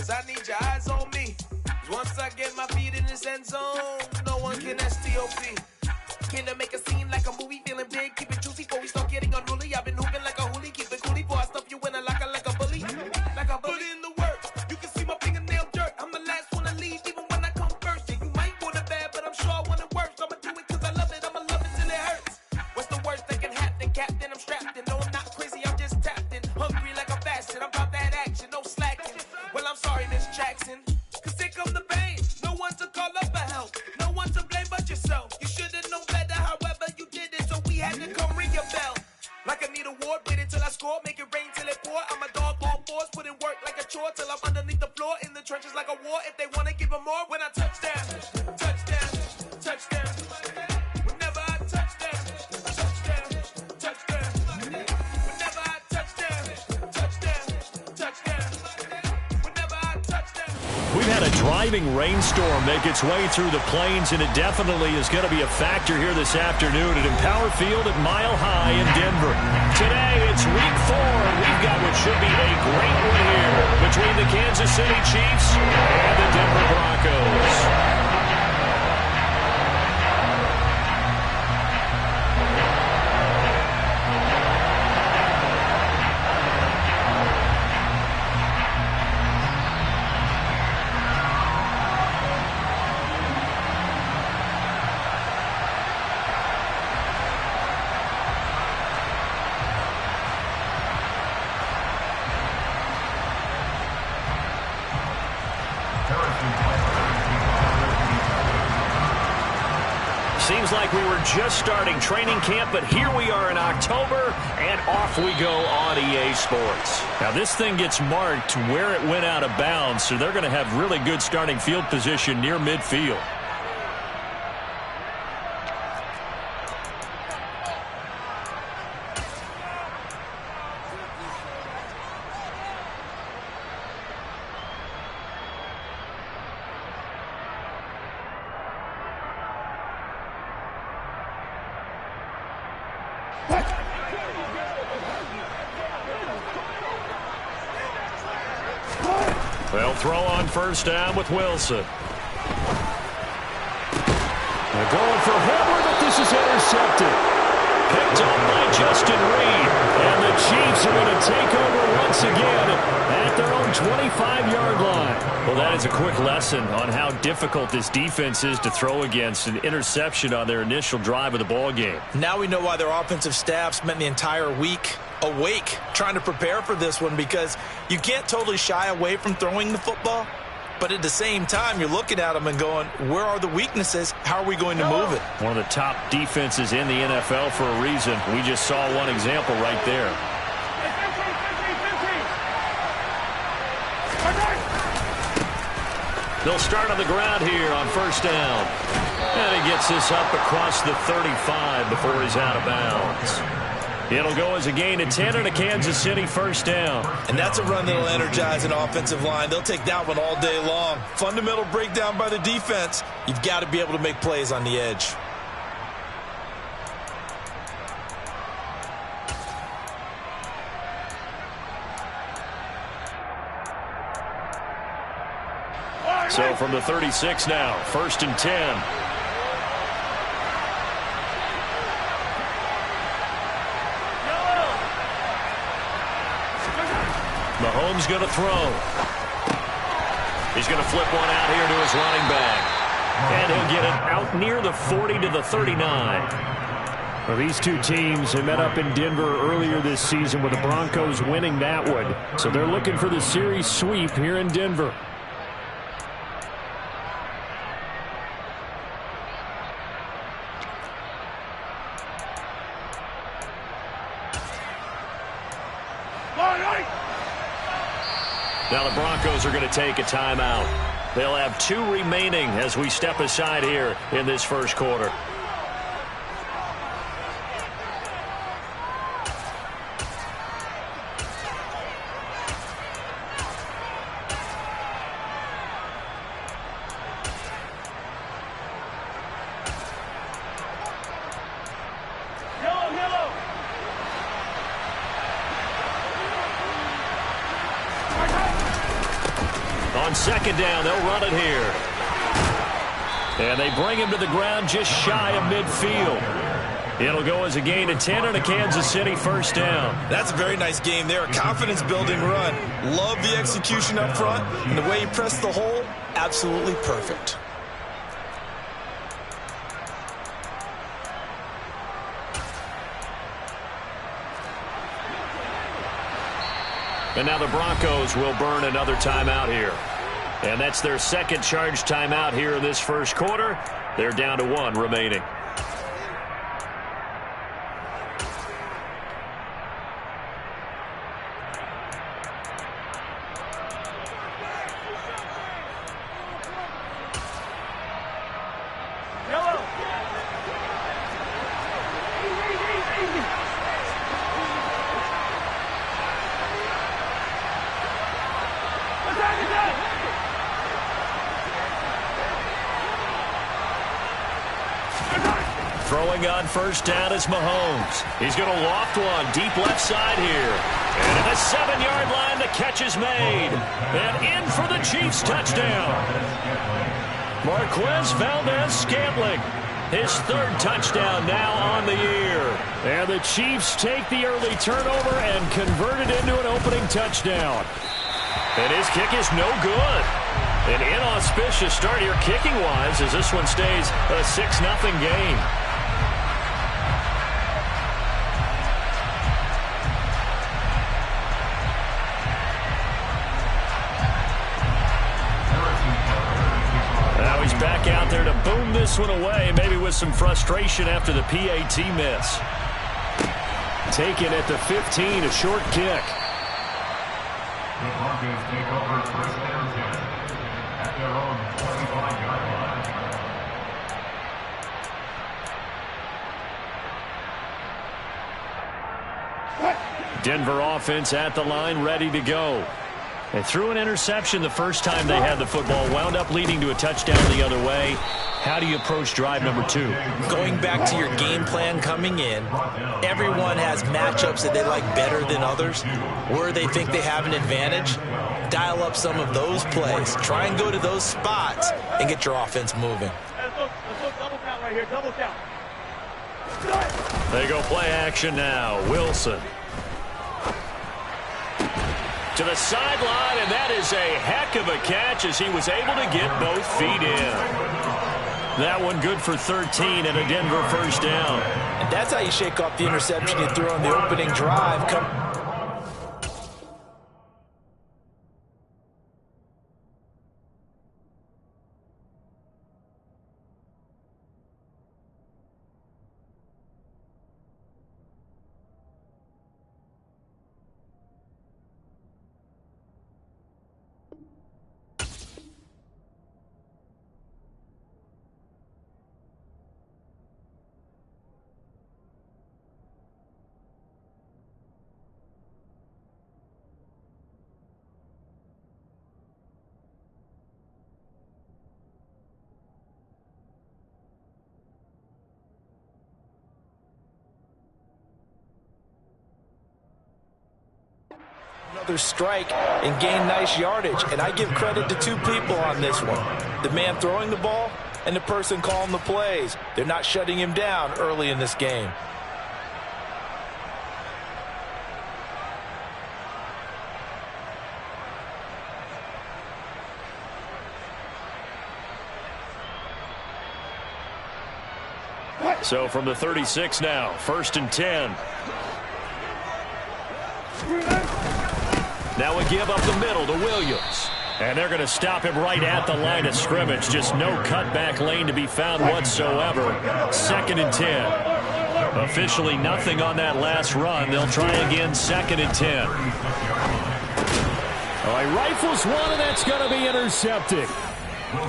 cause I need your eyes on me. Once I get my feet in this end zone, no one can STOP. Killer make a scene like a movie, feeling big, keep it juicy before we start getting unruly. I've been hooping like a hoolie, keep it coolie before I stuff you in a locker like a bully. Like a bully. Put in the work, you can see my fingernail dirt. I'm the last one to leave, even when I come first. Yeah, you might want it bad, but I'm sure I want it worse. I'ma do it cause I love it, I'ma love it till it hurts. What's the worst that can happen, Captain? I'm strapped in, no I'm not crazy, I'm just tapped in. Hungry like a fasting, I'm about that action, no slacking. Well, I'm sorry, Miss Jackson, cause here come the pain. No one to call up for help, no one to blame but yourself. You should've known better, however you did it, so we had to come ring your bell. Like I need a ward, wait until I score, make it rain till it pour. I'm a dog, all fours, put in work like a chore till I'm underneath the floor, in the trenches like a war. If they wanna give them more, when I touch down, touchdown, touchdown. Whenever I touch down, touchdown, touchdown. Whenever I touch down, touchdown, touchdown. Whenever I touch down. We've had a driving rainstorm make its way through the plains, and it definitely is going to be a factor here this afternoon at Empower Field at Mile High in Denver. Today, it's week 4, and we've got what should be a great one here between the Kansas City Chiefs and the Denver Broncos. Seems like we were just starting training camp, but here we are in October, and off we go on EA Sports. Now, this thing gets marked where it went out of bounds, so they're going to have really good starting field position near midfield. They'll throw on first down with Wilson. They're going for Herbert, but this is intercepted. Picked up by Justin Reed. And the Chiefs are going to take over once again at their own 25-yard line. Well, that is a quick lesson on how difficult this defense is to throw against. An interception on their initial drive of the ball game. Now we know why their offensive staff spent the entire week awake trying to prepare for this one, because you can't totally shy away from throwing the football, but at the same time you're looking at them and going, where are the weaknesses? How are we going to move it? One of the top defenses in the NFL for a reason. We just saw one example right there. They'll start on the ground here on first down, and he gets this up across the 35 before he's out of bounds. It'll go as a gain of 10 and a Kansas City first down. And that's a run that'll energize an offensive line. They'll take that one all day long. Fundamental breakdown by the defense. You've got to be able to make plays on the edge. So from the 36 now, first and 10. Mahomes going to throw. He's going to flip one out here to his running back. And he'll get it out near the 40 to the 39. Well, these two teams have met up in Denver earlier this season with the Broncos winning that one. So they're looking for the series sweep here in Denver. Now the Broncos are going to take a timeout. They'll have 2 remaining as we step aside here in this first quarter. On second down, they'll run it here. And they bring him to the ground just shy of midfield. It'll go as a gain of 10 and a Kansas City first down. That's a very nice game there. A confidence-building run. Love the execution up front. And the way he pressed the hole, absolutely perfect. And now the Broncos will burn another timeout here. And that's their second charge timeout here in this first quarter. They're down to 1 remaining. Throwing on first down is Mahomes. He's going to loft one deep left side here. And at the 7-yard line, the catch is made. And in for the Chiefs touchdown. Marquez Valdez-Scantling. His 3rd touchdown now on the year. And the Chiefs take the early turnover and convert it into an opening touchdown. And his kick is no good. An inauspicious start here kicking-wise as this one stays a 6-0 game. Now he's back out there to boom this one away, maybe with some frustration after the PAT miss. Taken at the 15, a short kick. The Broncos take over first down at their own 25-yard line. Denver offense at the line, ready to go. They threw an interception the first time they had the football, wound up leading to a touchdown the other way. How do you approach drive number 2? Going back to your game plan coming in, everyone has matchups that they like better than others. Where they think they have an advantage, dial up some of those plays. Try and go to those spots and get your offense moving. Let's look double count right here, double count. They go play action now. Wilson. To the sideline, and that is a heck of a catch as he was able to get both feet in. That one good for 13 and a Denver first down. And that's how you shake off the interception you threw on the opening drive. Another strike and gain nice yardage. And I give credit to 2 people on this one. The man throwing the ball and the person calling the plays. They're not shutting him down early in this game. So from the 36 now, 1st and 10. Now we give up the middle to Williams. And they're going to stop him right at the line of scrimmage. Just no cutback lane to be found whatsoever. 2nd and 10. Officially nothing on that last run. They'll try again 2nd and 10. All right, rifles one, and that's going to be intercepted.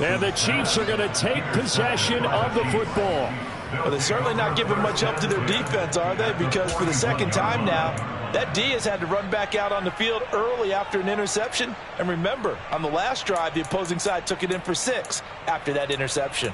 And the Chiefs are going to take possession of the football. Well, they're certainly not giving much help to their defense, are they? Because for the second time now, that D has had to run back out on the field early after an interception. And remember, on the last drive, the opposing side took it in for 6 after that interception.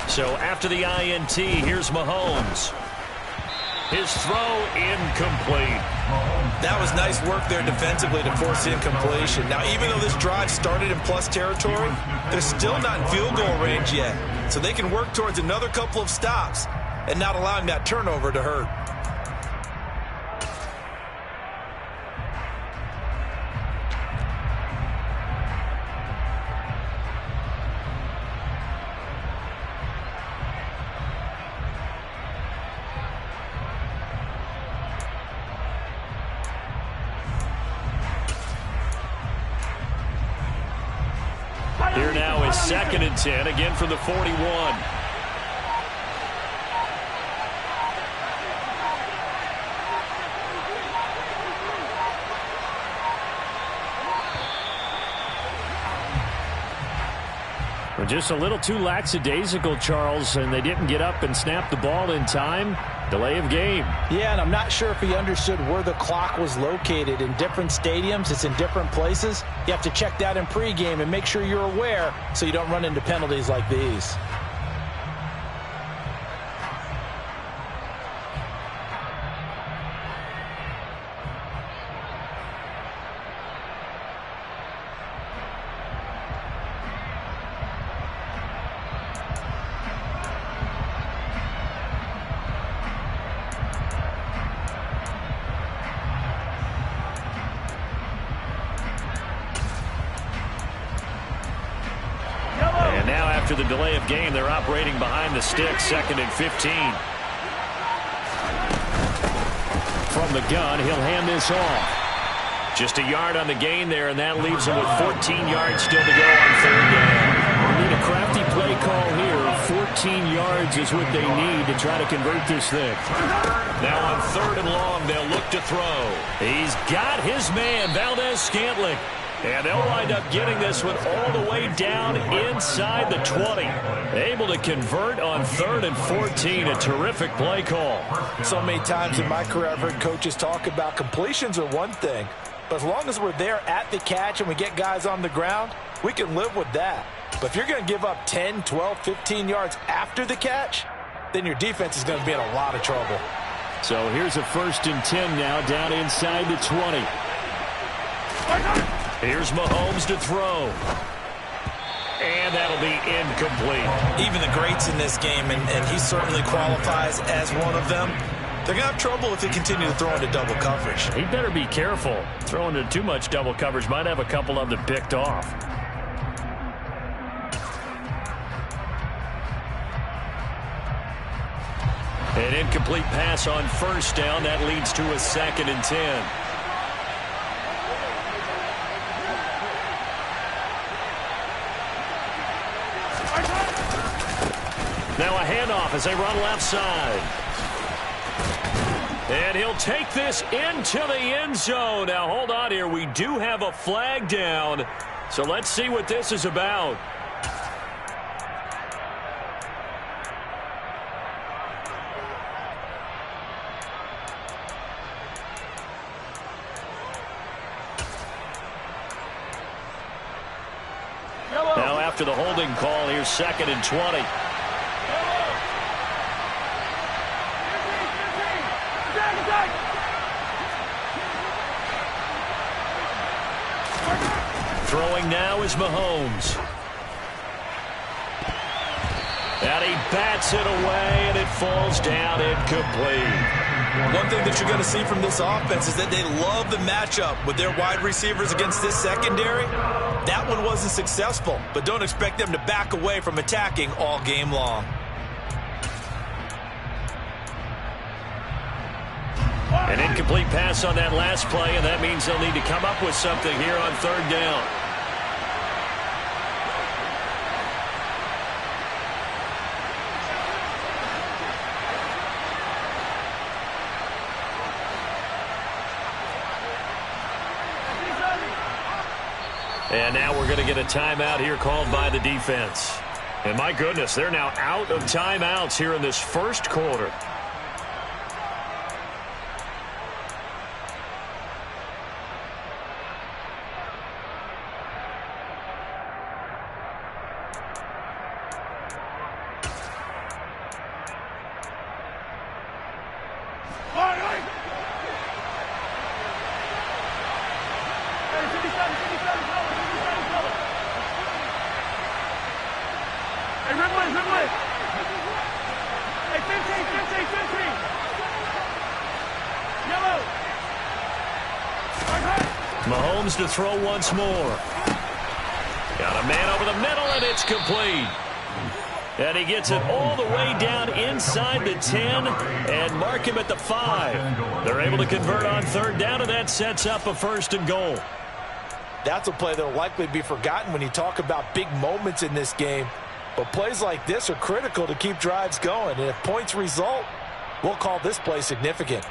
So after the INT, here's Mahomes. His throw incomplete. That was nice work there defensively to force the incompletion. Now, even though this drive started in plus territory, they're still not in field goal range yet. So they can work towards another couple of stops and not allowing that turnover to hurt. Here now is 2nd and 10, again from the 41. Well, just a little too lackadaisical, Charles, and they didn't get up and snap the ball in time. Delay of game. Yeah, and I'm not sure if he understood where the clock was located. In different stadiums, it's in different places. You have to check that in pregame and make sure you're aware so you don't run into penalties like these. After the delay of game, they're operating behind the stick, 2nd and 15. From the gun, he'll hand this off. Just a yard on the gain there, and that leaves him with 14 yards still to go on 3rd down. They need a crafty play call here. 14 yards is what they need to try to convert this thing. Now on 3rd and long, they'll look to throw. He's got his man, Valdez-Scantling. And they'll wind up getting this one all the way down inside the 20. Able to convert on 3rd and 14. A terrific play call. So many times in my career, I've heard coaches talk about completions are one thing. But as long as we're there at the catch and we get guys on the ground, we can live with that. But if you're going to give up 10, 12, 15 yards after the catch, then your defense is going to be in a lot of trouble. So here's a 1st and 10 now down inside the 20. Here's Mahomes to throw. And that'll be incomplete. Even the greats in this game, and he certainly qualifies as one of them, they're going to have trouble if they continue to throw into double coverage. He better be careful. Throwing into too much double coverage might have a couple of them picked off. An incomplete pass on 1st down. That leads to a 2nd and 10. Now a handoff as they run left side. And he'll take this into the end zone. Now hold on here. We do have a flag down. So let's see what this is about. Now after the holding call, here's 2nd and 20. Throwing now is Mahomes. And he bats it away, and it falls down incomplete. One thing that you're going to see from this offense is that they love the matchup with their wide receivers against this secondary. That one wasn't successful, but don't expect them to back away from attacking all game long. An incomplete pass on that last play, and that means they'll need to come up with something here on 3rd down. And now we're going to get a timeout here called by the defense. And my goodness, they're now out of timeouts here in this 1st quarter. Hey, 15. Yellow. Mahomes to throw once more. Got a man over the middle, and it's complete. And he gets it all the way down inside the 10 and mark him at the 5. They're able to convert on third down, and that sets up a 1st and goal. That's a play that will likely be forgotten when you talk about big moments in this game. But plays like this are critical to keep drives going. And if points result, we'll call this play significant.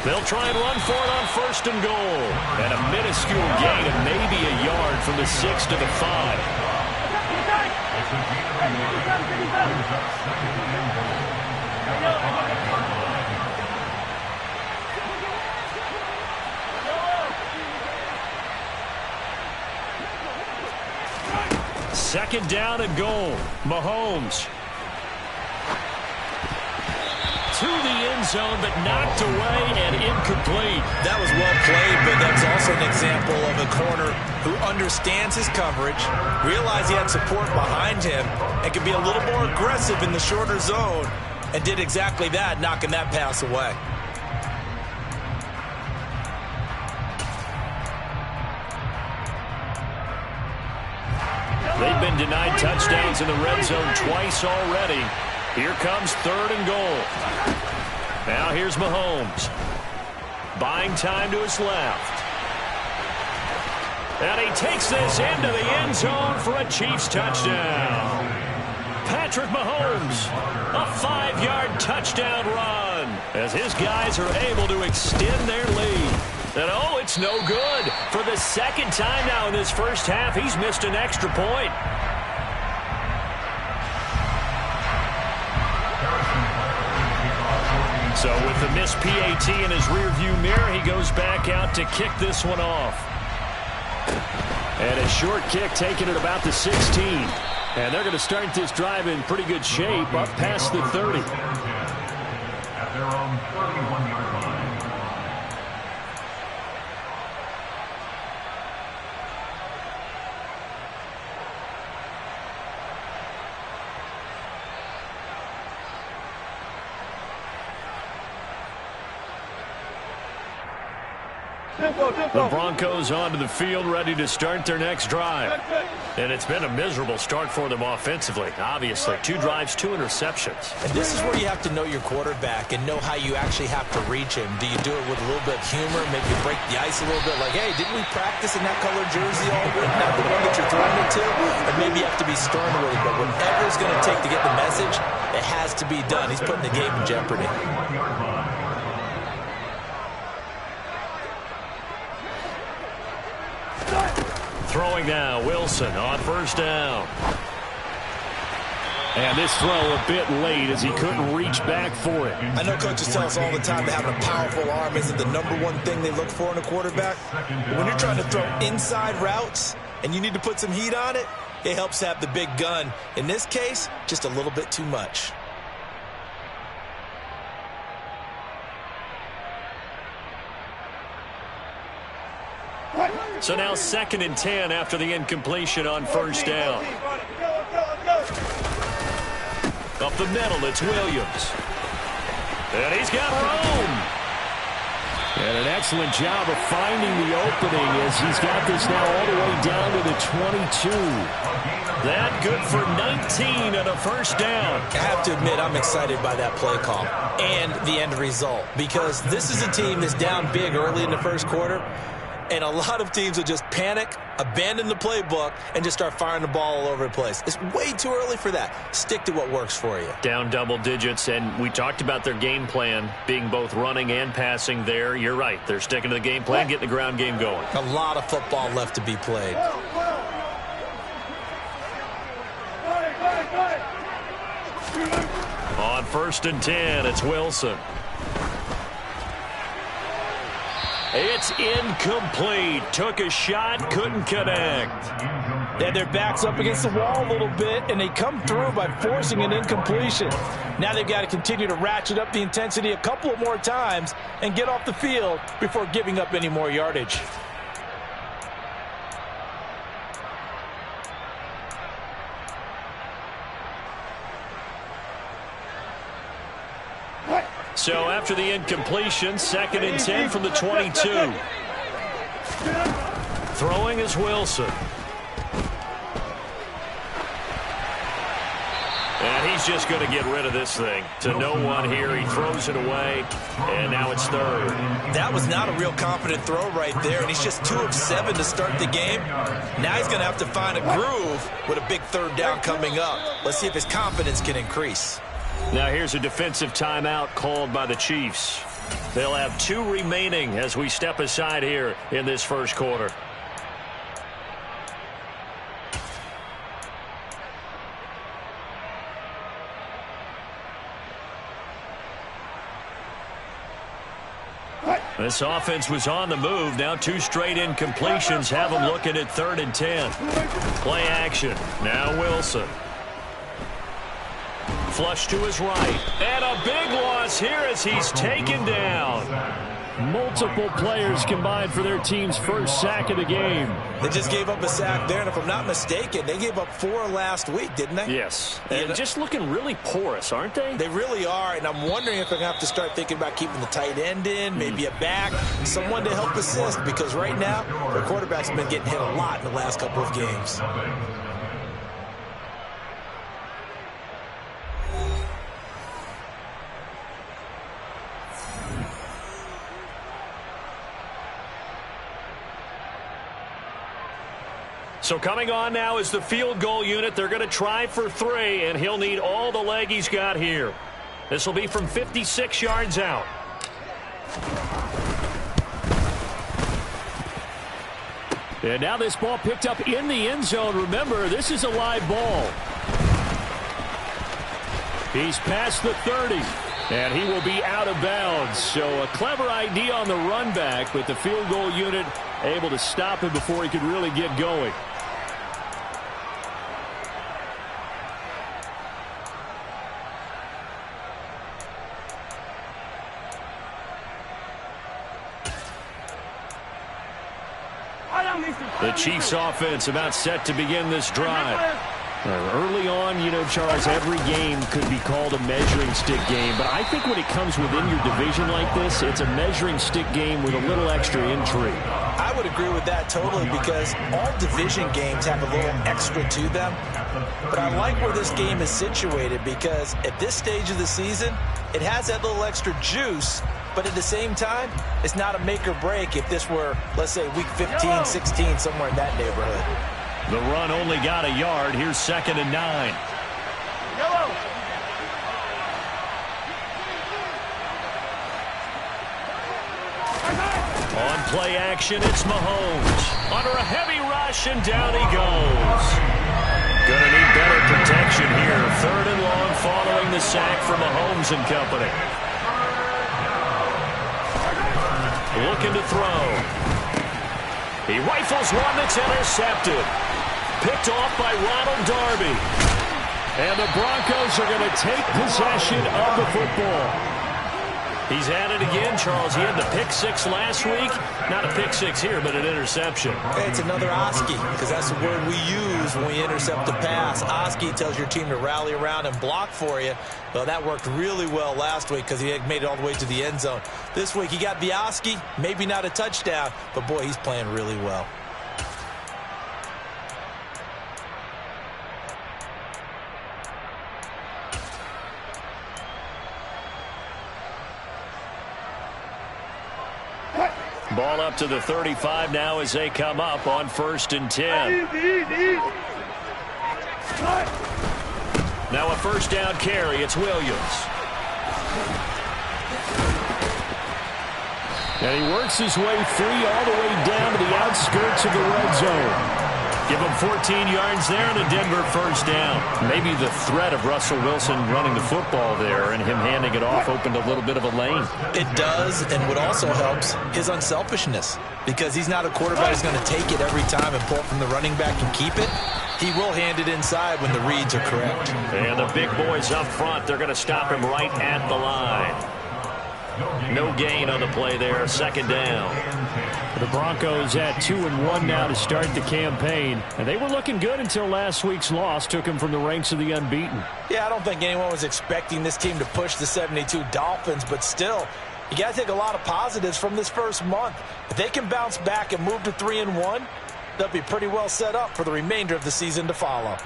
They'll try and run for it on 1st and goal. And a minuscule gain of maybe a yard from the 6 to the 5. Second down and goal. Mahomes. To the end zone, but knocked away and incomplete. That was well played, but that's also an example of a corner who understands his coverage, realized he had support behind him, and could be a little more aggressive in the shorter zone, and did exactly that, knocking that pass away. They've been denied touchdowns in the red zone twice already. Here comes 3rd and goal. Now here's Mahomes. Buying time to his left. And he takes this into the end zone for a Chiefs touchdown. Patrick Mahomes, a 5-yard touchdown run as his guys are able to extend their lead. And oh, it's no good. For the 2nd time now in this first half, he's missed an extra point. So with the missed PAT in his rearview mirror, he goes back out to kick this one off. And a short kick taken at about the 16. And they're going to start this drive in pretty good shape up past the 30. At their own 31-yard line. The Broncos onto the field ready to start their next drive. And it's been a miserable start for them offensively. Obviously, 2 drives, 2 interceptions. And this is where you have to know your quarterback and know how you actually have to reach him. Do you do it with a little bit of humor, maybe break the ice a little bit, like, hey, didn't we practice in that colored jersey all week? Not the one that you're throwing it to? And maybe you have to be stern with it, but whatever it's going to take to get the message, it has to be done. He's putting the game in jeopardy. Throwing now, Wilson on 1st down. And this throw a bit late as he couldn't reach back for it. I know coaches tell us all the time that having a powerful arm isn't the #1 thing they look for in a quarterback. But when you're trying to throw inside routes and you need to put some heat on it, it helps have the big gun. In this case, just a little bit too much. So now 2nd and 10 after the incompletion on 1st down. Up the middle, it's Williams. And he's got room. And an excellent job of finding the opening as he's got this now all the way down to the 22. That good for 19 and a 1st down. I have to admit, I'm excited by that play call and the end result, because this is a team that's down big early in the 1st quarter. And a lot of teams will just panic, abandon the playbook, and just start firing the ball all over the place. It's way too early for that. Stick to what works for you. Down double digits, and we talked about their game plan being both running and passing there. You're right. They're sticking to the game plan, getting the ground game going. A lot of football left to be played. On 1st and 10, it's Wilson. It's incomplete. Took a shot, couldn't connect. Yeah, their back's up against the wall a little bit, and they come through by forcing an incompletion. Now they've got to continue to ratchet up the intensity a couple of more times and get off the field before giving up any more yardage. So after the incompletion, 2nd and 10 from the 22. Throwing is Wilson. And he's just going to get rid of this thing. To no one here. He throws it away, and now it's 3rd. That was not a real confident throw right there, and he's just 2 of 7 to start the game. Now he's going to have to find a groove with a big 3rd down coming up. Let's see if his confidence can increase. Now here's a defensive timeout called by the Chiefs. They'll have 2 remaining as we step aside here in this first quarter. This offense was on the move. Now 2 straight incompletions have them looking at 3rd and 10. Play action. Now Wilson. Flush to his right. And a big loss here as he's taken down. Multiple players combined for their team's first sack of the game. They just gave up a sack there, and if I'm not mistaken, they gave up 4 last week, didn't they? Yes. And just looking really porous, aren't they? They really are, and I'm wondering if they're going to have to start thinking about keeping the tight end in, maybe a back, someone to help assist, because right now, their quarterback's been getting hit a lot in the last couple of games. So coming on now is the field goal unit. They're going to try for 3, and he'll need all the leg he's got here. This will be from 56 yards out. And now this ball picked up in the end zone. Remember, this is a live ball. He's past the 30, and he will be out of bounds. So a clever idea on the run back, but the field goal unit able to stop him before he could really get going. The Chiefs offense about set to begin this drive. Early on, you know, Charles, every game could be called a measuring stick game. But I think when it comes within your division like this, it's a measuring stick game with a little extra intrigue. I would agree with that totally, because all division games have a little extra to them. But I like where this game is situated, because at this stage of the season, it has that little extra juice. But at the same time, it's not a make or break if this were, let's say, week 15, 16, somewhere in that neighborhood. The run only got a yard. Here's 2nd and 9. Yellow. On play action, it's Mahomes. Under a heavy rush, and down he goes. Gonna need better protection here. 3rd and long following the sack from Mahomes and company. Looking to throw. He rifles one that's intercepted. Picked off by Ronald Darby. And the Broncos are going to take possession of the football. He's at it again, Charles. He had the pick 6 last week. Not a pick 6 here, but an interception. It's another Oski, because that's the word we use when we intercept a pass. Oski tells your team to rally around and block for you. Well, that worked really well last week because he had made it all the way to the end zone. This week he got the Oski, maybe not a touchdown, but boy, he's playing really well. Ball up to the 35 now as they come up on 1st and 10. Now a 1st down carry. It's Williams. And he works his way free all the way down to the outskirts of the red zone. Give him 14 yards there and a Denver first down. Maybe the threat of Russell Wilson running the football there and him handing it off opened a little bit of a lane. It does, and what also helps, his unselfishness. Because he's not a quarterback who's going to take it every time and pull from the running back and keep it. He will hand it inside when the reads are correct. And the big boys up front, they're going to stop him right at the line. No gain on the play there, second down. The Broncos at 2-1 now to start the campaign. And they were looking good until last week's loss took them from the ranks of the unbeaten. Yeah, I don't think anyone was expecting this team to push the 72 Dolphins, but still, you got to take a lot of positives from this first month. If they can bounce back and move to 3-1, they'll be pretty well set up for the remainder of the season to follow.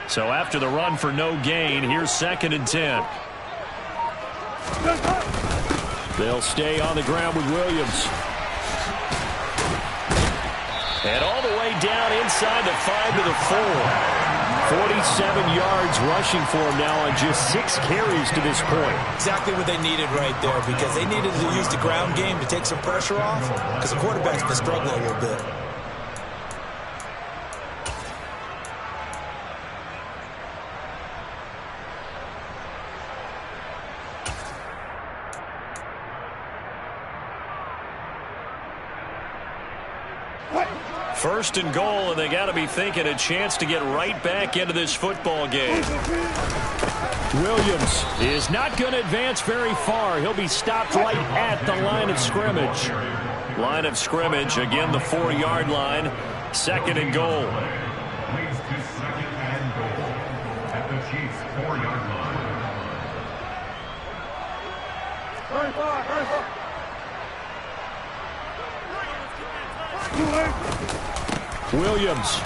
So after the run for no gain, here's 2nd and 10. They'll stay on the ground with Williams. And all the way down inside the 5 to the 4. 47 yards rushing for him now on just 6 carries to this point. Exactly what they needed right there, because they needed to use the ground game to take some pressure off, because the quarterback's been struggling a little bit. First and goal, and they got to be thinking a chance to get right back into this football game. Williams is not going to advance very far. He'll be stopped right at the line of scrimmage. Line of scrimmage, again the 4-yard line. 2nd and goal. Leads to 2nd and goal at the Chiefs' 4-yard line. Williams.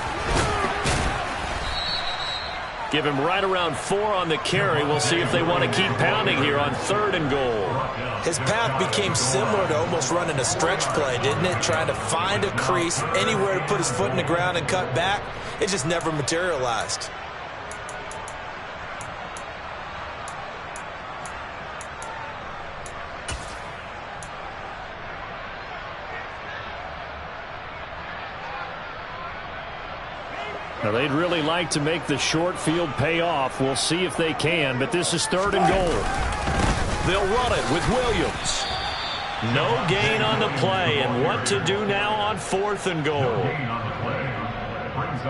Give him right around 4 on the carry. We'll see if they want to keep pounding here on 3rd and goal. His path became similar to almost running a stretch play, didn't it? Trying to find a crease, anywhere to put his foot in the ground and cut back. It just never materialized. Now, they'd really like to make the short field pay off. We'll see if they can, but this is 3rd and goal. They'll run it with Williams. No gain on the play, and what to do now on 4th and goal.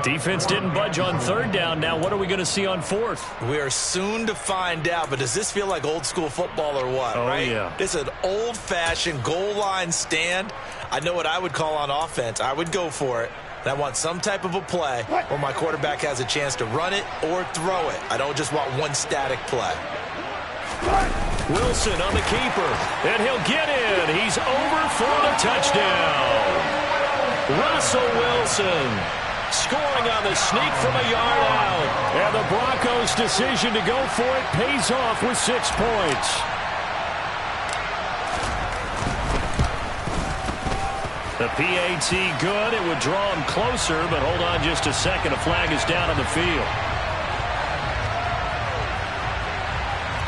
Defense didn't budge on 3rd down. Now what are we going to see on 4th? We are soon to find out, but does this feel like old school football or what? Oh, right? Yeah. It's an old-fashioned goal line stand. I know what I would call on offense. I would go for it. And I want some type of a play where my quarterback has a chance to run it or throw it. I don't just want one static play. Wilson on the keeper, and he'll get in. He's over for the touchdown. Russell Wilson scoring on the sneak from a yard out. And the Broncos' decision to go for it pays off with 6 points. The PAT good. It would draw him closer, but hold on just a second. A flag is down on the field.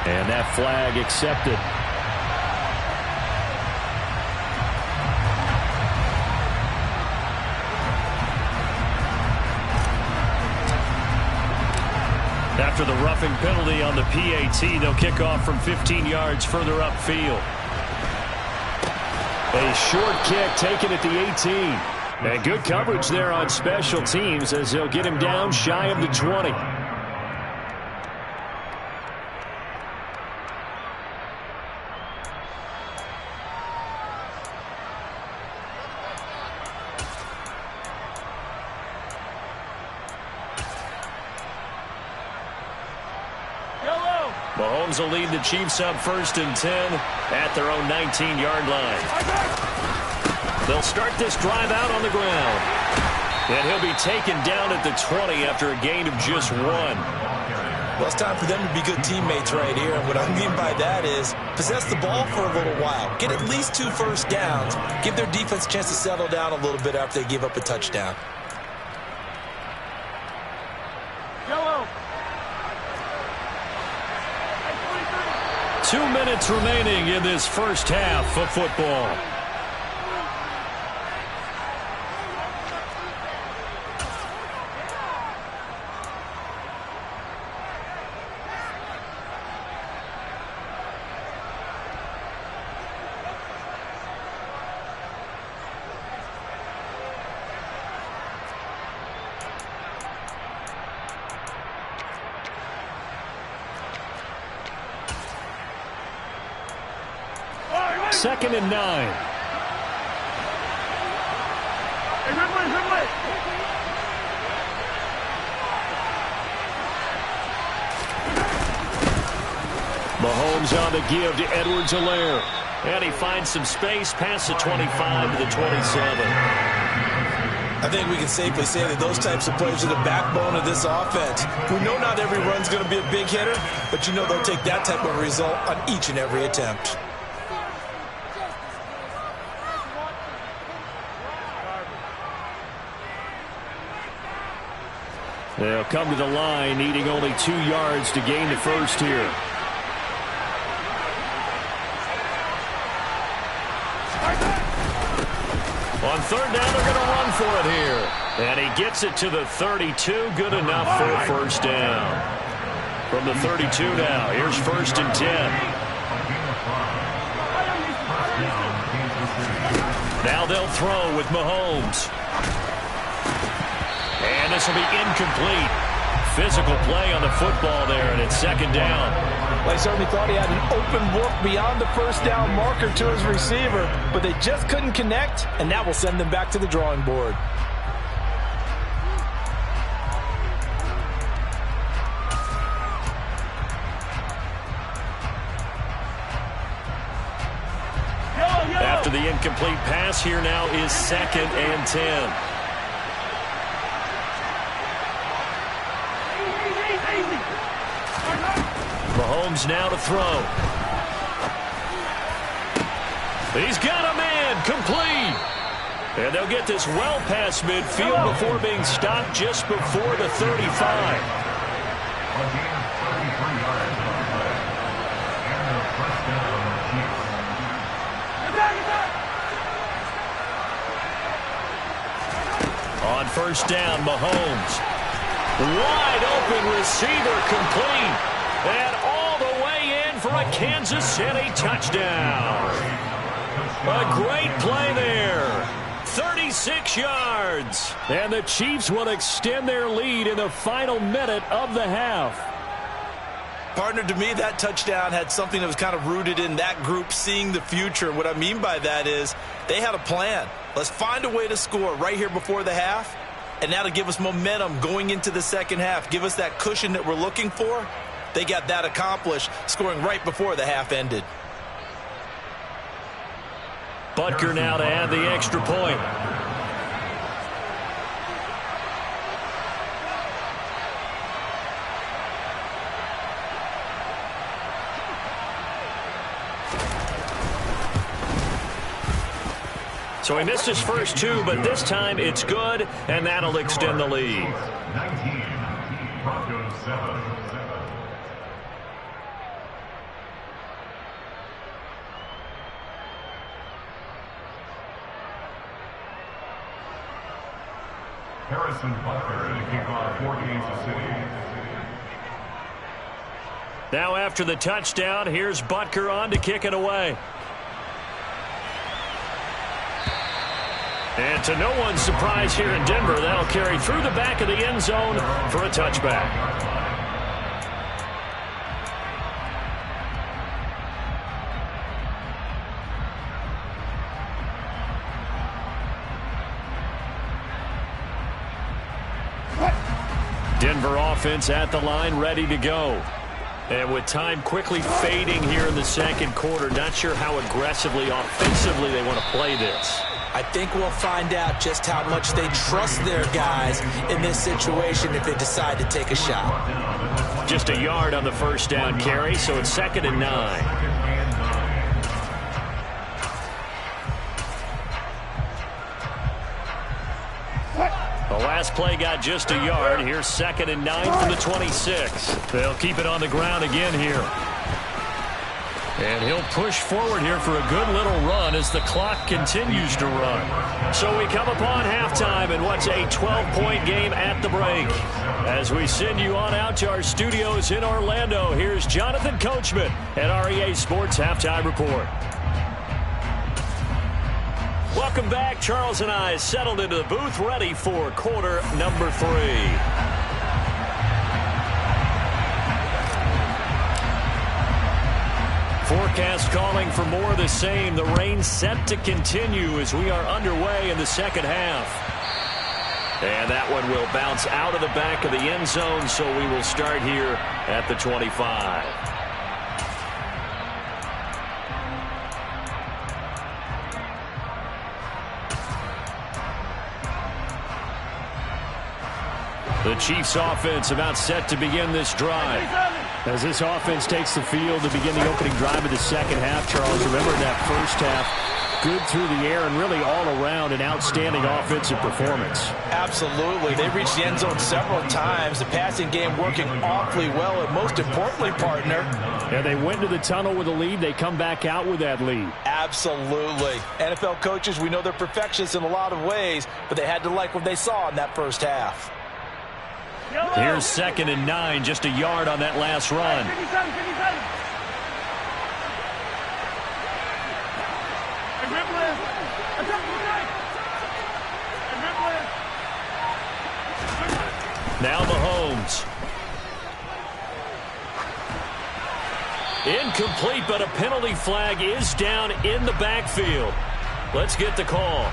And that flag accepted. After the roughing penalty on the PAT, they'll kick off from 15 yards further upfield. A short kick taken at the 18. And good coverage there on special teams as they'll get him down shy of the 20. Mahomes will lead the Chiefs up 1st and 10 at their own 19-yard line. They'll start this drive out on the ground. And he'll be taken down at the 20 after a gain of just 1. Well, it's time for them to be good teammates right here. And what I mean by that is possess the ball for a little while. Get at least 2 first downs. Give their defense a chance to settle down a little bit after they give up a touchdown. 2 minutes remaining in this first half of football. 2nd and 9. Mahomes on the give to Edwards-Helaire. And he finds some space past the 25 to the 27. I think we can safely say that those types of plays are the backbone of this offense. We know not every run's going to be a big hitter, but you know they'll take that type of result on each and every attempt. They'll come to the line, needing only 2 yards to gain the first here. On 3rd down, they're going to run for it here. And he gets it to the 32. Good enough for a first down. From the 32 now, here's 1st and 10. Now they'll throw with Mahomes. And this will be incomplete. Physical play on the football there, and it's 2nd down. Well, he certainly thought he had an open look beyond the first down marker to his receiver, but they just couldn't connect, and that will send them back to the drawing board. After the incomplete pass, here now is 2nd and 10. Mahomes now to throw. He's got a man, complete. And they'll get this well past midfield before being stopped just before the 35. On 1st down, Mahomes. Wide open receiver, complete. And all the way in for a Kansas City touchdown. A great play there. 36 yards. And the Chiefs will extend their lead in the final minute of the half. Partner, to me, that touchdown had something that was kind of rooted in that group seeing the future. What I mean by that is they had a plan. Let's find a way to score right here before the half. And now to give us momentum going into the 2nd half, give us that cushion that we're looking for. They got that accomplished, scoring right before the half ended. Butker now to add the extra point. So he missed his first 2, but this time it's good, and that'll extend the lead. 19, Broncos 7. Harrison Butker to kick off for Kansas City. Now after the touchdown, here's Butker on to kick it away. And to no one's surprise here in Denver, that'll carry through the back of the end zone for a touchback. Denver offense at the line, ready to go. And with time quickly fading here in the 2nd quarter, not sure how aggressively, offensively they want to play this. I think we'll find out just how much they trust their guys in this situation if they decide to take a shot. Just a yard on the 1st down carry, so it's 2nd and 9. The last play got just a yard. Here's 2nd and 9 from the 26. They'll keep it on the ground again here. And he'll push forward here for a good little run as the clock continues to run. So we come upon halftime in what's a 12-point game at the break. As we send you on out to our studios in Orlando, here's Jonathan Coachman at REA Sports Halftime Report. Welcome back. Charles and I settled into the booth, ready for quarter number 3. forecast calling for more of the same. The rain set to continue as we are underway in the second half. And that one will bounce out of the back of the end zone, so we will start here at the 25. The Chiefs offense about set to begin this drive. As this offense takes the field to begin the opening drive of the second half, Charles, remember that first half, good through the air and really all around an outstanding offensive performance. Absolutely. They reached the end zone several times. The passing game working awfully well, and most importantly, partner. Yeah, they went to the tunnel with a lead. They come back out with that lead. Absolutely. NFL coaches, we know they're perfectionists in a lot of ways, but they had to like what they saw in that first half. Here's 2nd and 9, just a yard on that last run. Now Mahomes. Incomplete, but a penalty flag is down in the backfield. Let's get the call.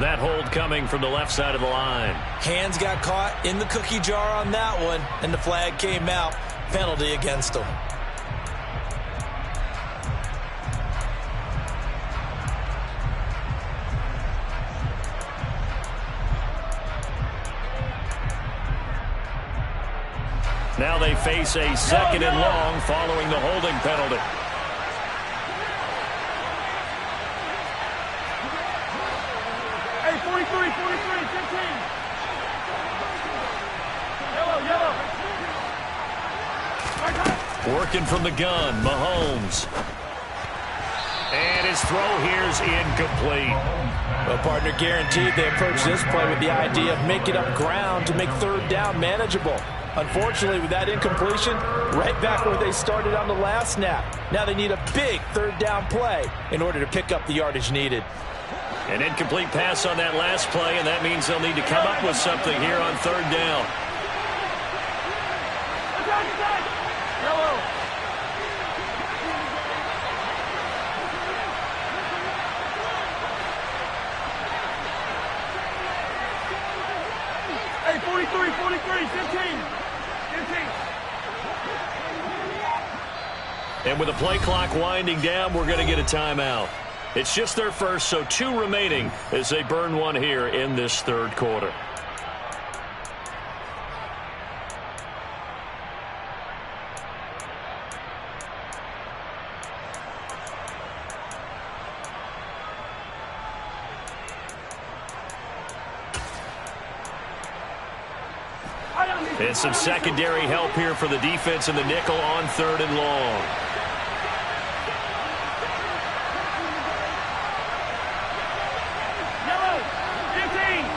That hold coming from the left side of the line. Hands got caught in the cookie jar on that one, and the flag came out. Penalty against them. Now they face a 2nd and long following the holding penalty. Hey, 43, 15. Yellow. Working from the gun, Mahomes. And his throw here's incomplete. Well, partner, guaranteed they approach this play with the idea of making up ground to make 3rd down manageable. Unfortunately, with that incompletion, right back where they started on the last snap. Now they need a big 3rd down play in order to pick up the yardage needed. An incomplete pass on that last play, and that means they'll need to come up with something here on 3rd down. Yellow. Hey, 43, 15. And with the play clock winding down, we're going to get a timeout. It's just their first, so 2 remaining as they burn one here in this 3rd quarter. And some secondary help here for the defense in the nickel on 3rd and long. Yellow. 15.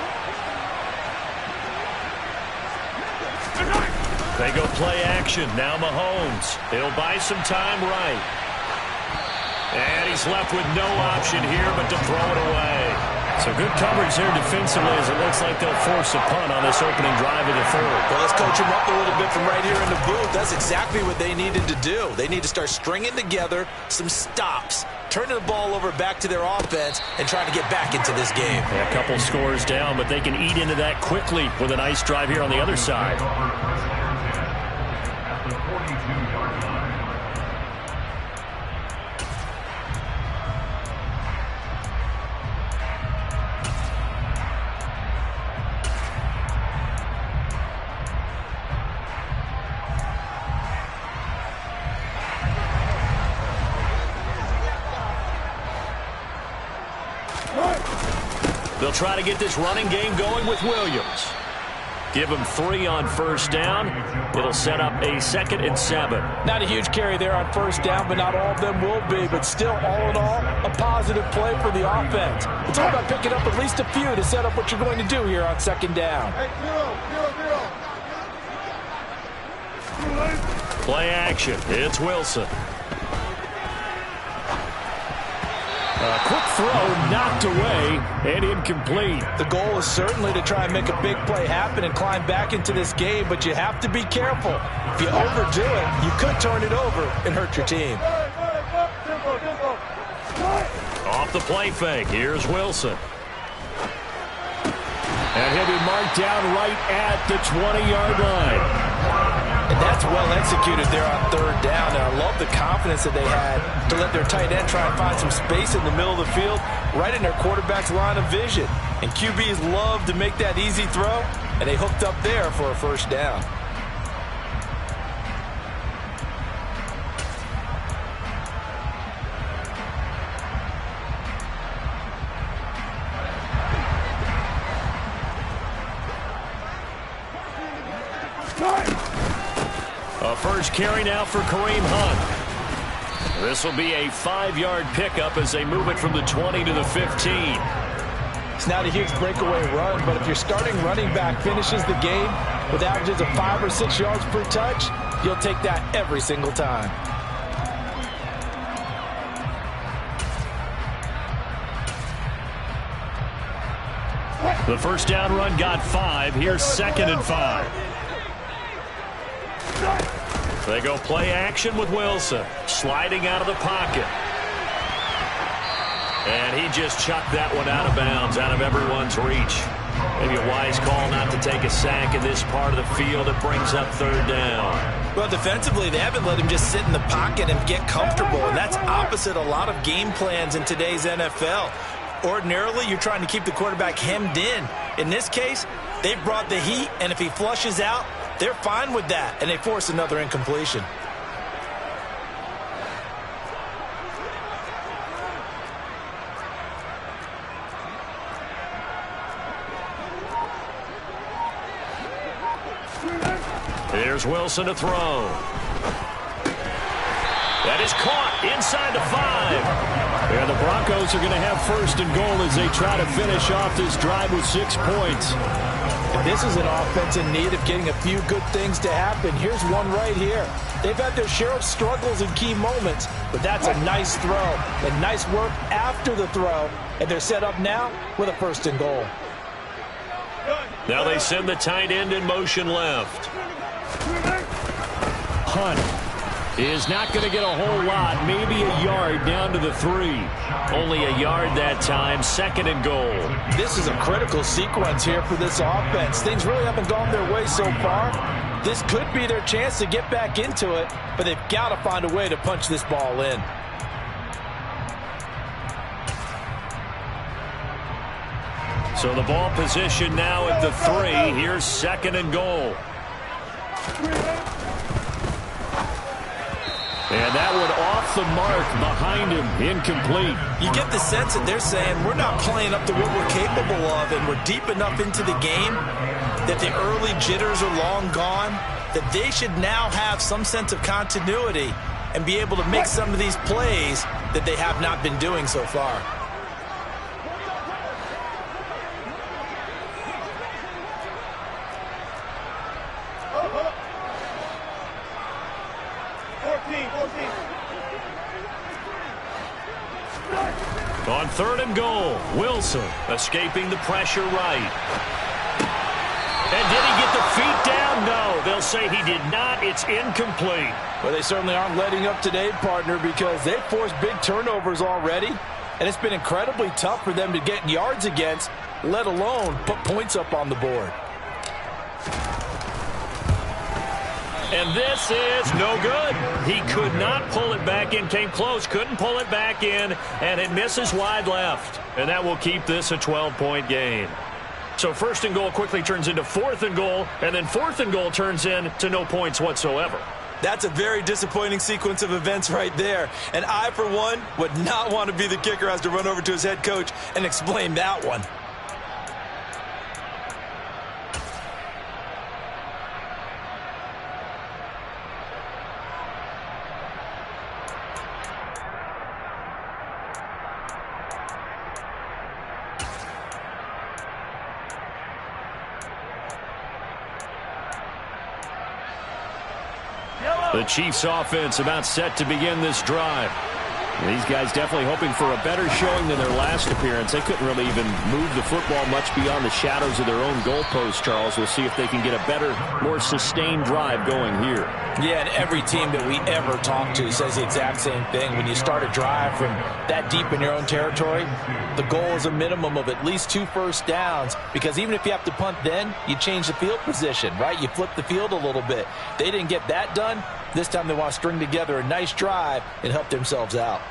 They go play action. Now Mahomes. He'll buy some time right. And he's left with no option here but to throw it away. So good coverage there defensively as it looks like they'll force a punt on this opening drive of the 3rd. Well, let's coach them up a little bit from right here in the booth. That's exactly what they needed to do. They need to start stringing together some stops, turning the ball over back to their offense, and trying to get back into this game. A couple scores down, but they can eat into that quickly with a nice drive here on the other side. At the 42-yard line. They'll try to get this running game going with Williams. Give him 3 on 1st down. It'll set up a 2nd and 7. Not a huge carry there on 1st down, but not all of them will be. But still, all in all, a positive play for the offense. It's all about picking up at least a few to set up what you're going to do here on 2nd down. Play action. It's Wilson. A quick throw knocked away and incomplete. The goal is certainly to try and make a big play happen and climb back into this game, but you have to be careful. If you overdo it, you could turn it over and hurt your team. Off the play fake, here's Wilson. And he'll be marked down right at the 20-yard line. And that's well executed there on third down. And I love the confidence that they had to let their tight end try and find some space in the middle of the field, right in their quarterback's line of vision. And QBs love to make that easy throw, and they hooked up there for a first down. A first carry now for Kareem Hunt. This will be a 5-yard pickup as they move it from the 20 to the 15. It's not a huge breakaway run, but if your starting running back finishes the game with averages of 5 or 6 yards per touch, you'll take that every single time. The first down run got 5. Here's 2nd and 5. They go play action with Wilson, sliding out of the pocket. And he just chucked that one out of bounds, out of everyone's reach. Maybe a wise call not to take a sack in this part of the field. It brings up third down. Well, defensively, they haven't let him just sit in the pocket and get comfortable, and that's opposite a lot of game plans in today's NFL. Ordinarily, you're trying to keep the quarterback hemmed in. In this case, they've brought the heat, and if he flushes out, they're fine with that, and they force another incompletion. Here's Wilson to throw. That is caught inside the 5. And the Broncos are going to have first and goal as they try to finish off this drive with 6 points. This is an offense in need of getting a few good things to happen. Here's one right here. They've had their share of struggles in key moments, but that's a nice throw and nice work after the throw, and they're set up now with a first and goal. Now they send the tight end in motion left. Hunt is not going to get a whole lot, maybe a yard down to the 3. Only a yard that time, 2nd and goal. This is a critical sequence here for this offense. Things really haven't gone their way so far. This could be their chance to get back into it, but they've got to find a way to punch this ball in. So the ball position now at the 3. Here's 2nd and goal. And that one off the mark behind him, incomplete. You get the sense that they're saying we're not playing up to what we're capable of, and we're deep enough into the game that the early jitters are long gone, that they should now have some sense of continuity and be able to make some of these plays that they have not been doing so far. On 3rd and goal, Wilson escaping the pressure right. And did he get the feet down? No, they'll say he did not. It's incomplete. Well, they certainly aren't letting up today, partner, because they've forced big turnovers already, and it's been incredibly tough for them to get yards against, let alone put points up on the board. And this is no good. He could not pull it back in, came close, couldn't pull it back in, and it misses wide left. And that will keep this a 12-point game. So 1st and goal quickly turns into 4th and goal, and then 4th and goal turns into no points whatsoever. That's a very disappointing sequence of events right there. And I, for one, would not want to be the kicker who has to run over to his head coach and explain that one. The Chiefs offense about set to begin this drive. These guys definitely hoping for a better showing than their last appearance. They couldn't really even move the football much beyond the shadows of their own goalpost, Charles. We'll see if they can get a better, more sustained drive going here. Yeah, and every team that we ever talk to says the exact same thing. When you start a drive from that deep in your own territory, the goal is a minimum of at least 2 first downs, because even if you have to punt then, you change the field position, right? You flip the field a little bit. They didn't get that done. This time they want to string together a nice drive and help themselves out.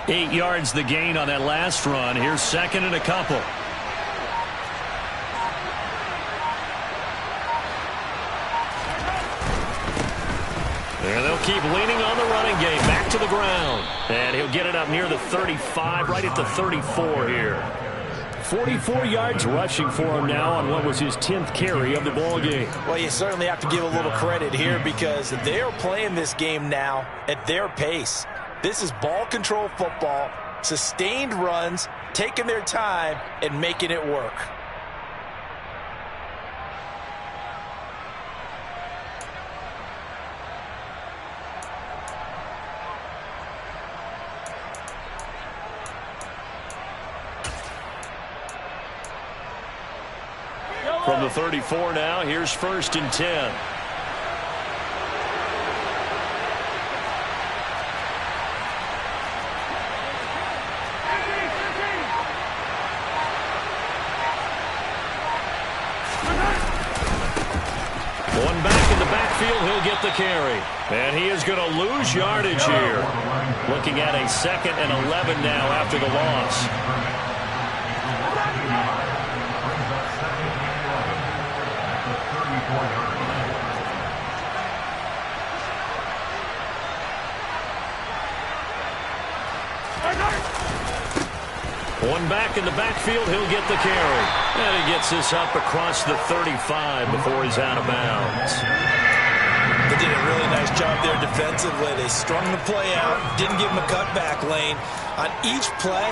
Eight yards the gain on that last run. Here's second and a couple. And they'll keep leaning on the running game. Back to the ground. And he'll get it up near the 35, right at the 34 here. 44 yards rushing for him now on what was his 10th carry of the ball game. Well, you certainly have to give a little credit here, because they are playing this game now at their pace. This is ball control football, sustained runs, taking their time and making it work. From the 34 now, here's 1st and 10. One back in the backfield, he'll get the carry. And he is going to lose yardage here. Looking at a 2nd and 11 now after the loss. One back in the backfield, he'll get the carry. And he gets this up across the 35 before he's out of bounds. They did a really nice job there defensively. They strung the play out, didn't give him a cutback lane. On each play,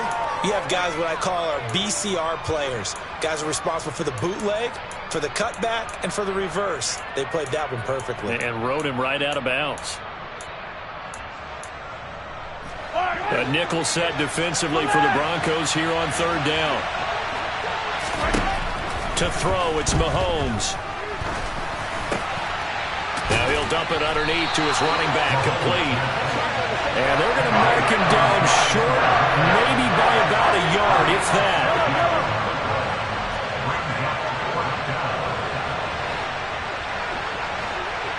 you have guys what I call our BCR players. Guys are responsible for the bootleg, for the cutback, and for the reverse. They played that one perfectly. And rode him right out of bounds. A nickel set defensively for the Broncos here on 3rd down. To throw, it's Mahomes. Now he'll dump it underneath to his running back, complete. And they're going to mark him down short, maybe by about a yard, if that.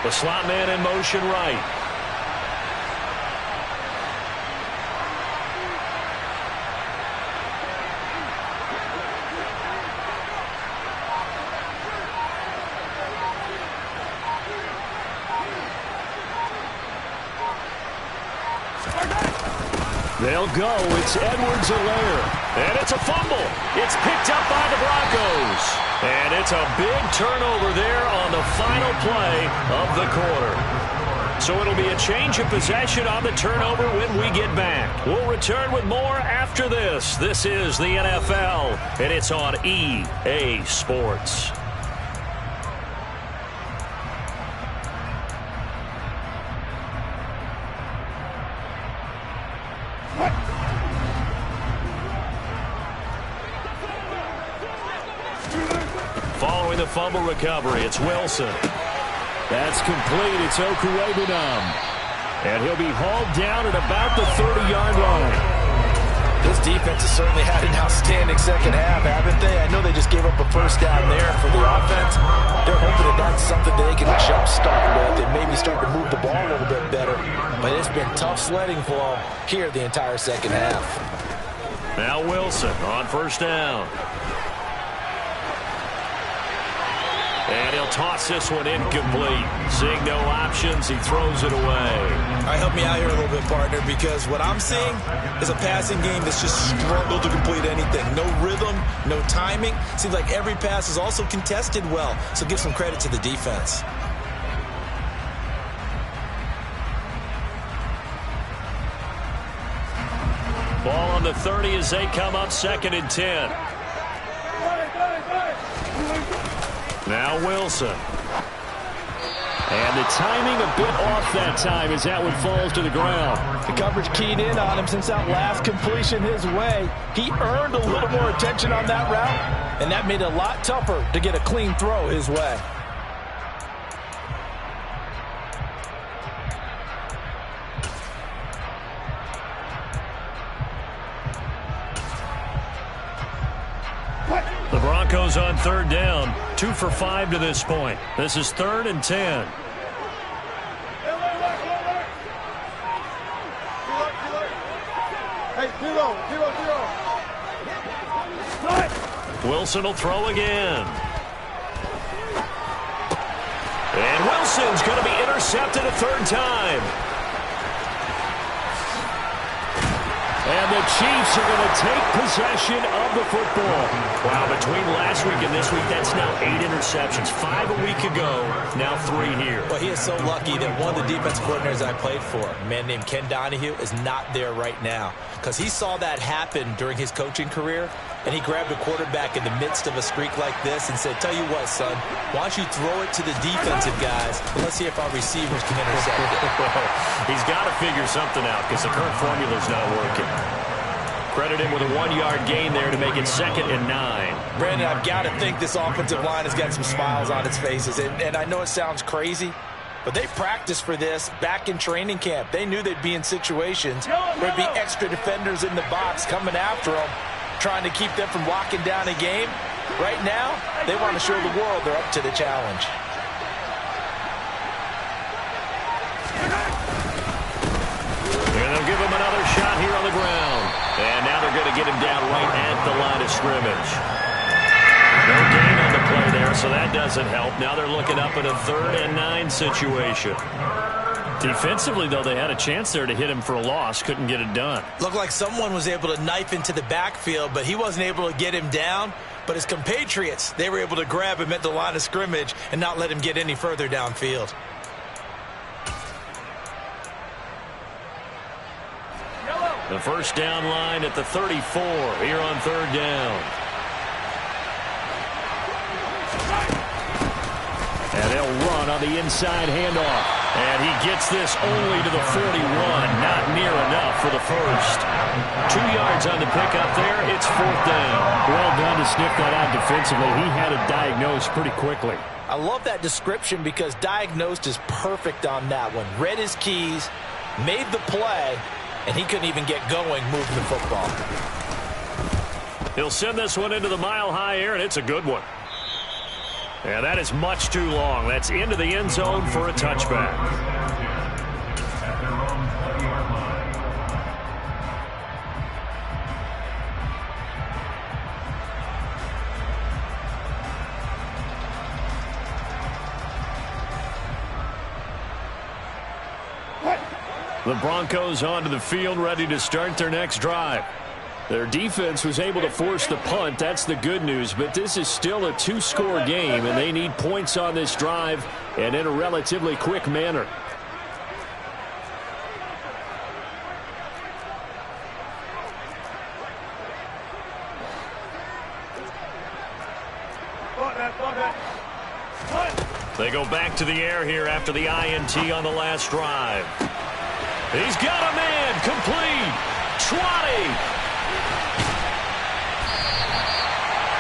The slot man in motion right. They'll go. It's Edwards-Helaire. And it's a fumble. It's picked up by the Broncos. And it's a big turnover there on the final play of the quarter. So it'll be a change of possession on the turnover when we get back. We'll return with more after this. This is the NFL, and it's on EA Sports. Following the fumble recovery, it's Wilson. That's complete. It's Okuwebunam. And he'll be hauled down at about the 30-yard line. This defense has certainly had an outstanding second half, haven't they? I know they just gave up a first down there for the offense. They're hoping that that's something they can jumpstart with and maybe start to move the ball a little bit better. But it's been tough sledding for them here the entire second half. Now Wilson on 1st down. And he'll toss this one incomplete. Seeing no options, he throws it away. All right, help me out here a little bit, partner, because what I'm seeing is a passing game that's just struggled to complete anything. No rhythm, no timing. Seems like every pass is also contested well, so give some credit to the defense. Ball on on the 30 as they come up 2nd and 10. Now Wilson. And the timing a bit off that time as that one falls to the ground. The coverage keyed in on him since that last completion his way. He earned a little more attention on that route, and that made it a lot tougher to get a clean throw his way. The Broncos on 3rd down, 2 for 5 to this point. This is 3rd and 10. Wilson will throw again. And Wilson's going to be intercepted a 3rd time. And the Chiefs are going to take possession of the football. Wow, between last week and this week, that's now 8 interceptions. 5 a week ago, now 3 here. Well, he is so lucky that one of the defensive coordinators I played for, a man named Ken Donahue, is not there right now. Because he saw that happen during his coaching career, and he grabbed a quarterback in the midst of a streak like this and said, tell you what, son, why don't you throw it to the defensive guys, and let's see if our receivers can intercept it. He's got to figure something out because the current formula's not working. Credit him with a 1-yard gain there to make it 2nd and 9. Brandon, I've got to think this offensive line has got some smiles on its faces. And I know it sounds crazy, but they practiced for this back in training camp. They knew they'd be in situations where there'd be extra defenders in the box coming after them, trying to keep them from locking down a game. Right now, they want to show the world they're up to the challenge. And they'll give him another shot here on the ground. And now they're going to get him down right at the line of scrimmage. No gain on the play there, so that doesn't help. Now they're looking up at a 3rd and 9 situation. Defensively, though, they had a chance there to hit him for a loss. Couldn't get it done. Looked like someone was able to knife into the backfield, but he wasn't able to get him down. But his compatriots, they were able to grab him at the line of scrimmage and not let him get any further downfield. The first down line at the 34 here on 3rd down. And they'll run on the inside handoff. And he gets this only to the 41. Not near enough for the first. 2 yards on the pickup there. It's 4th down. Well done to sniff that out defensively. He had it diagnosed pretty quickly. I love that description because diagnosed is perfect on that one. Read his keys, made the play, and he couldn't even get going moving the football. He'll send this one into the mile-high air, and it's a good one. And that is much too long. That's into the end zone for a touchback. At their own 20-yard line. The Broncos onto the field, ready to start their next drive. Their defense was able to force the punt. That's the good news. But this is still a 2-score game, and they need points on this drive and in a relatively quick manner. They go back to the air here after the INT on the last drive. He's got a man, complete. 20.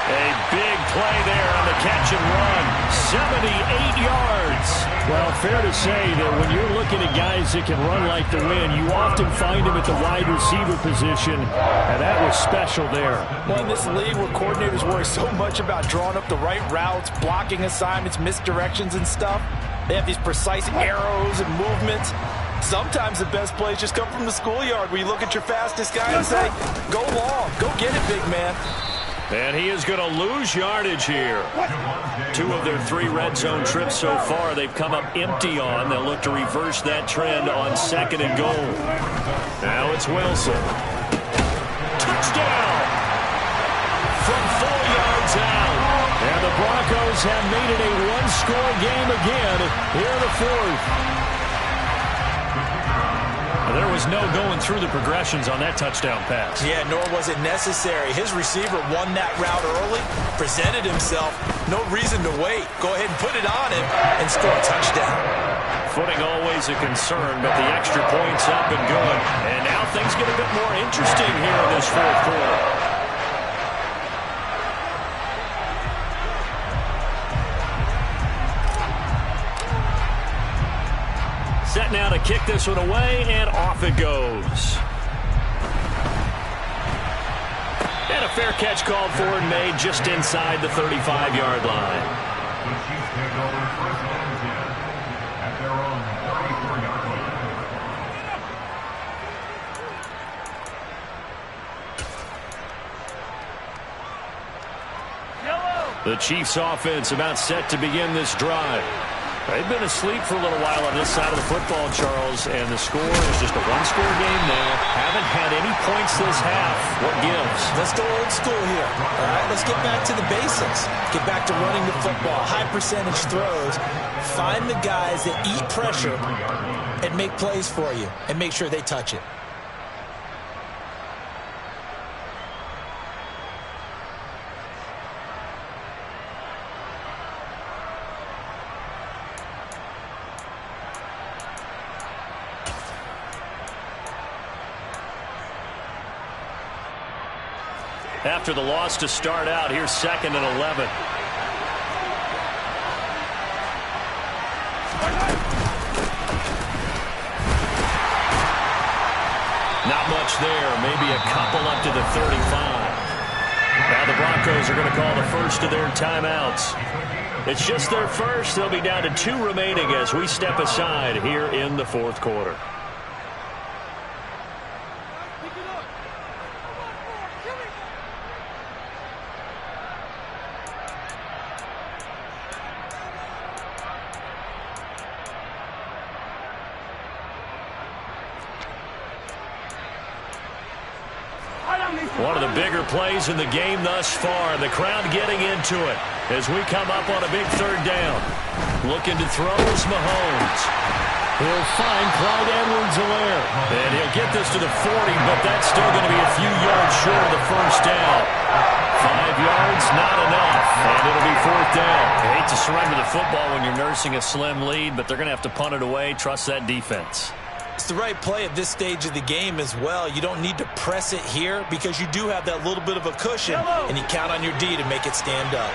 A big play there on the catch and run. 78 yards. Well, fair to say that when you're looking at guys that can run like the wind, you often find them at the wide receiver position, and that was special there. Well, in this league where coordinators worry so much about drawing up the right routes, blocking assignments, misdirections and stuff, they have these precise arrows and movements. Sometimes the best plays just come from the schoolyard where you look at your fastest guy and say, go long, go get it, big man. And he is going to lose yardage here. 2 of their 3 red zone trips so far they've come up empty on. They'll look to reverse that trend on 2nd and goal. Now it's Wilson. Touchdown! From 4 yards out. And the Broncos have made it a 1-score game again here in the 4th. There was no going through the progressions on that touchdown pass. Yeah, nor was it necessary. His receiver won that route early, presented himself. No reason to wait. Go ahead and put it on him and score a touchdown. Footing always a concern, but the extra point's up and good. And now things get a bit more interesting here in this fourth quarter. Set now to kick this one away, and off it goes. And a fair catch called for and made just inside the 35-yard line. The Chiefs take over first and 10 at their own 34-yard line. The Chiefs offense about set to begin this drive. They've been asleep for a little while on this side of the football, Charles, and the score is just a one-score game now. Haven't had any points this half. What gives? Let's go old school here. All right, let's get back to the basics. Get back to running the football, high percentage throws. Find the guys that eat pressure and make plays for you and make sure they touch it. After the loss to start out, here's 2nd and 11. Not much there. Maybe a couple up to the 35. Now the Broncos are going to call the first of their timeouts. It's just their first. They'll be down to 2 remaining as we step aside here in the fourth quarter. One of the bigger plays in the game thus far. The crowd getting into it as we come up on a big 3rd down. Looking to throw is Mahomes. He'll find Clyde Edwards-Helaire. And he'll get this to the 40, but that's still going to be a few yards short of the first down. 5 yards, not enough. And it'll be 4th down. You hate to surrender the football when you're nursing a slim lead, but they're going to have to punt it away. Trust that defense. It's the right play at this stage of the game as well. You don't need to press it here because you do have that little bit of a cushion, and you count on your D to make it stand up.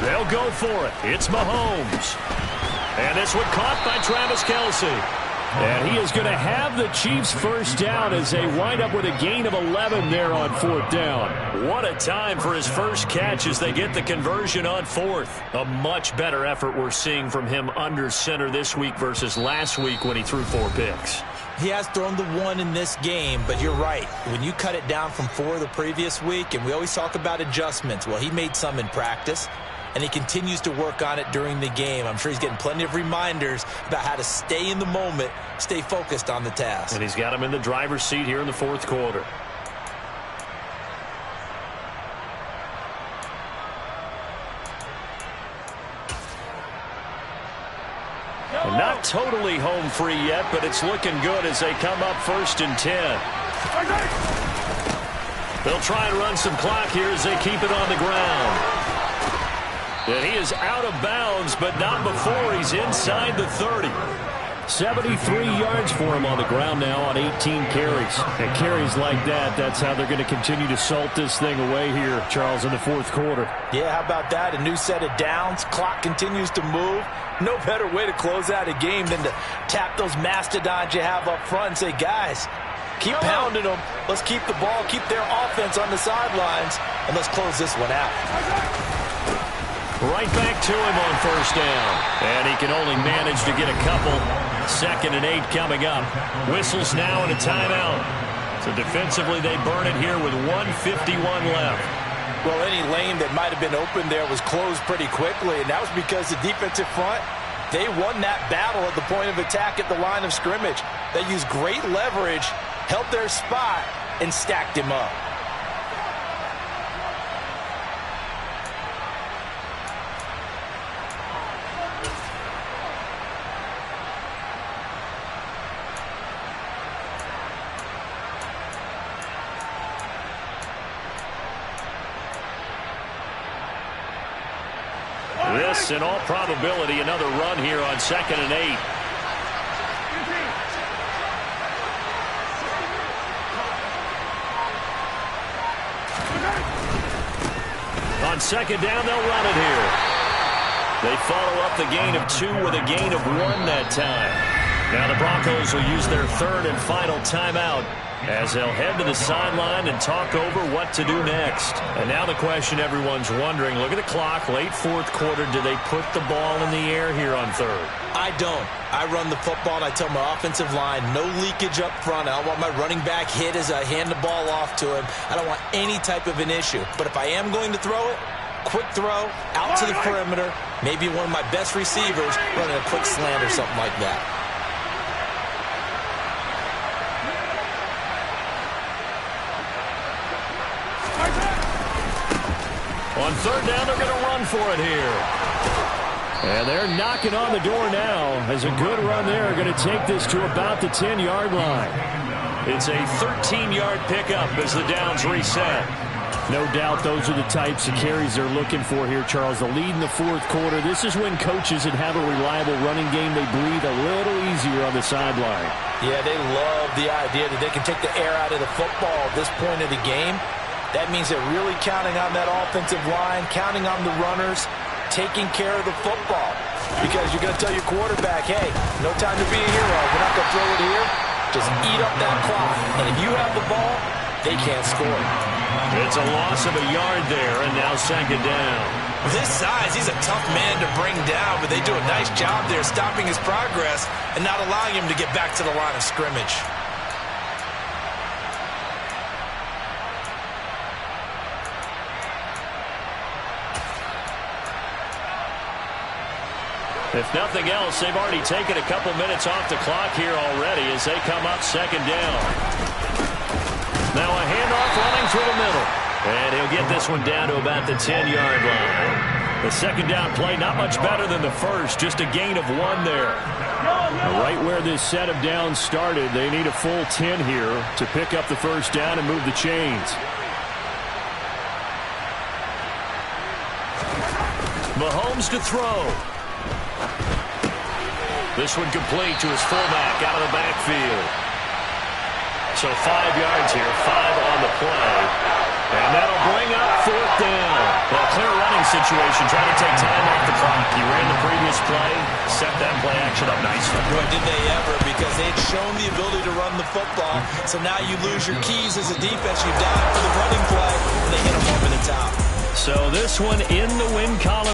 They'll go for it. It's Mahomes. And this one caught by Travis Kelce. And he is going to have the Chiefs first down as they wind up with a gain of 11 there on 4th down. What a time for his first catch as they get the conversion on 4th. A much better effort we're seeing from him under center this week versus last week when he threw 4 picks. He has thrown the 1 in this game, but you're right. When you cut it down from 4 the previous week, and we always talk about adjustments, well, he made some in practice. And he continues to work on it during the game. I'm sure he's getting plenty of reminders about how to stay in the moment, stay focused on the task. And he's got him in the driver's seat here in the 4th quarter. And not totally home free yet, but it's looking good as they come up 1st and 10. They'll try and run some clock here as they keep it on the ground. And he is out of bounds, but not before he's inside the 30. 73 yards for him on the ground now on 18 carries. And carries like that, that's how they're going to continue to salt this thing away here, Charles, in the 4th quarter. Yeah, how about that? A new set of downs. Clock continues to move. No better way to close out a game than to tap those mastodons you have up front and say, guys, keep pounding them. Let's keep the ball, keep their offense on the sidelines, and let's close this one out. Right back to him on 1st down. And he can only manage to get a couple. 2nd and 8 coming up. Whistles now and a timeout. So defensively they burn it here with 1:51 left. Well, any lane that might have been open there was closed pretty quickly, and that was because the defensive front, they won that battle at the point of attack at the line of scrimmage. They used great leverage, held their spot, and stacked him up. This, in all probability, another run here on 2nd and 8. On 2nd down, they'll run it here. They follow up the gain of 2 with a gain of 1 that time. Now the Broncos will use their 3rd and final timeout as they'll head to the sideline and talk over what to do next. And now the question everyone's wondering, look at the clock, late 4th quarter, do they put the ball in the air here on 3rd? I don't. I run the football, and I tell my offensive line, no leakage up front. I don't want my running back hit as I hand the ball off to him. I don't want any type of an issue. But if I am going to throw it, quick throw, out to the perimeter, maybe one of my best receivers running a quick slant or something like that. On 3rd down, they're going to run for it here. And they're knocking on the door now as a good run there. Going to take this to about the 10-yard line. It's a 13-yard pickup as the downs reset. No doubt those are the types of carries they're looking for here, Charles. The lead in the 4th quarter. This is when coaches that have a reliable running game, they breathe a little easier on the sideline. Yeah, they love the idea that they can take the air out of the football at this point of the game. That means they're really counting on that offensive line, counting on the runners, taking care of the football. Because you're going to tell your quarterback, hey, no time to be a hero. We're not going to throw it here. Just eat up that clock. And if you have the ball, they can't score. It's a loss of a yard there, and now 2nd down. With his size, he's a tough man to bring down, but they do a nice job there stopping his progress and not allowing him to get back to the line of scrimmage. If nothing else, they've already taken a couple minutes off the clock here already as they come up 2nd down. Now a handoff running through the middle. And he'll get this one down to about the 10-yard line. The 2nd down play, not much better than the first, just a gain of 1 there. Right where this set of downs started, they need a full 10 here to pick up the 1st down and move the chains. Mahomes to throw. This one complete to his fullback out of the backfield. So 5 yards here, 5 on the play. And that'll bring up 4th down. Well, clear running situation, trying to take time off the clock. He ran the previous play, set that play action up nicely. Boy, did they ever, because they had shown the ability to run the football. So now you lose your keys as a defense. You dive for the running play, and they hit them over the top. So this one in the win column.